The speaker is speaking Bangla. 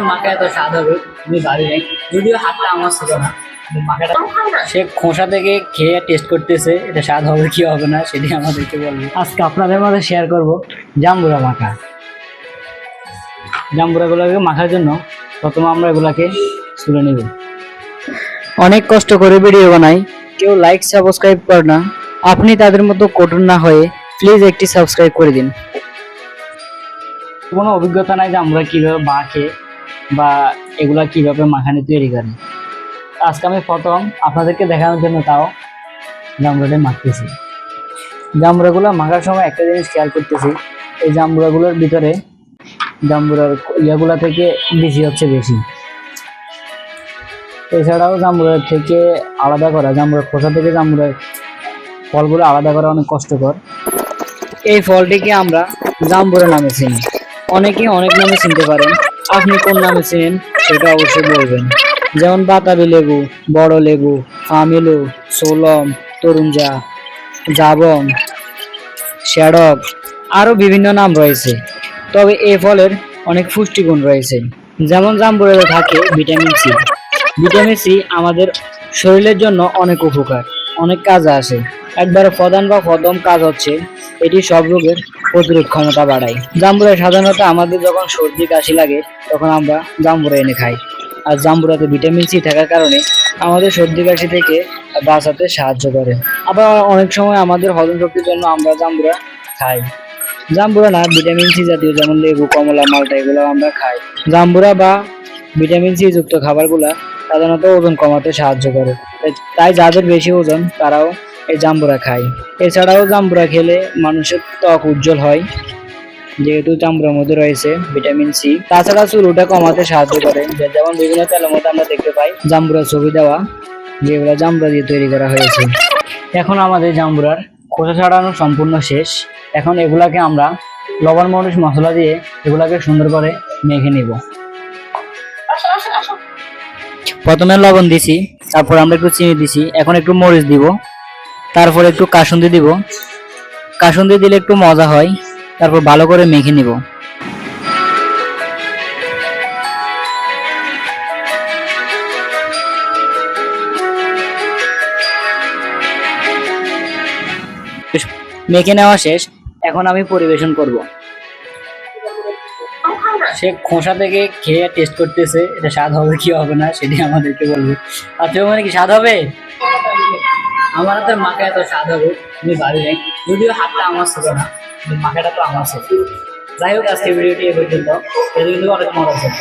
মাখা এত স্বাদ হবে তুমি ভাবি নাই, যদিও হাতটা আমার ছিল না। মাখাটা সে খোসা থেকে খেয়ে টেস্ট করতেছে, এটা স্বাদ হবে কি হবে না সেটি আমাদেরকে বলবে। আজকে আপনাদের মধ্যে শেয়ার করব জাম্বুরা মাখা। জাম্বুরা গুলোকে মাখার জন্য প্রথমে আমরা এগুলাকে ছুলে নেব। অনেক কষ্ট করে ভিডিও বানাই, কেউ লাইক সাবস্ক্রাইব করে না। আপনি তাদের মতো কঠোর না হয়ে প্লিজ একটি সাবস্ক্রাইব করে দিন। কোনো অভিজ্ঞতা নাই যে আমরা কিভাবে মাখে বা এগুলা কিভাবে মাখানি তৈরি করি। আজকে আমি প্রথম আপনাদেরকে দেখানোর জন্য তাও জাম্বুরাটা মাখতেছি। জাম্বুরাগুলো মাখার সময় একটা জিনিস খেয়াল করতেছি, এই জাম্বুরাগুলোর ভিতরে জাম্বুরার ইয়াগুলা থেকে বেশি হচ্ছে বেশি। এছাড়াও জাম্বুরার থেকে আলাদা করা, জাম্বুরার খোসা থেকে জাম্বুরার ফলগুলো আলাদা করা অনেক কষ্টকর। এই ফলটিকে আমরা জাম্বুরা নামে চিনি, অনেকে অনেক নামে চিনতে পারেন। আপনি কোন নামে চিনেন সেটা অবশ্যই বলবেন। যেমন বাতাবি লেবু, বড় লেবু, আমিলু, সোলম, তরুঞ্জা, জাবং, শ্যাডক, আরো বিভিন্ন নাম রয়েছে। তবে এই ফলের অনেক পুষ্টিগুণ রয়েছে। যেমন জাম্বুরাতে থাকে ভিটামিন সি। ভিটামিন সি আমাদের শরীরের জন্য অনেক উপকার, অনেক কাজে আসে। একবারে প্রথম কাজ হচ্ছে এটি সব রোগের প্রতিরোধ ক্ষমতা বাড়ায়। জাম্বুরা সাধারণত আমাদের যখন সর্দি কাশি লাগে তখন আমরা জাম্বুরা এনে খাই। আর জাম্বুরাতে ভিটামিন সি থাকার কারণে আমাদের সর্দি কাশি থেকে বাঁচাতে সাহায্য করে। আবার অনেক সময় আমাদের হজম শক্তির জন্য আমরা জাম্বুরা খাই। জাম্বুরা না, ভিটামিন সি জাতীয় যেমন লেবু, কমলা, মালটা এগুলো আমরা খাই। জাম্বুরা বা ভিটামিন সি যুক্ত খাবারগুলা সাধারণত ওজন কমাতে সাহায্য করে। তাই যাদের বেশি ওজন তারাও এই জাম্বুরা খায়। এছাড়াও জাম্বুরা খেলে মানুষের ত্বক উজ্জ্বল হয়, যেহেতু জাম্বুরার মধ্যে রয়েছে ভিটামিন সি। তাছাড়া চুলটা কমাতে সাহায্য করে, যেমন বিভিন্ন তেলের মধ্যে আমরা দেখতে পাই জাম্বুরা ছবি দেওয়া, যেগুলো জাম্বুরা দিয়ে তৈরি করা হয়েছে। এখন আমাদের জাম্বুরার খোসা ছাড়ানো সম্পূর্ণ শেষ। এখন এগুলাকে আমরা লবণ মরিচ মশলা দিয়ে এগুলাকে সুন্দর করে মেখে নিব। প্রথমে লবণ দিছি, তারপর আমরা একটু চিনি দিছি, এখন একটু মরিচ দিব, তারপর একটু কাসুন্দি দিব। কাসুন্দি দিলে একটু মজা হয়। তারপর ভালো করে মেখে নিব। মেখে নেওয়া শেষ, এখন আমি পরিবেশন করব। সে খোসা থেকে খেয়ে টেস্ট করতেছে, এটা স্বাদ হবে কি হবে না সেটি আমাদেরকে বলবে। আপনি মানে কি স্বাদ হবে? আমার হাতের মাখা এত স্বাদ হবে তুমি ভাবি নাই, যদিও হাতটা আমার ছিল না, মাখাটা তো আমার ছিল। যাই হোক, আজকে ভিডিওটি এ পর্যন্ত। এটা কিন্তু অনেক মজা ছিল।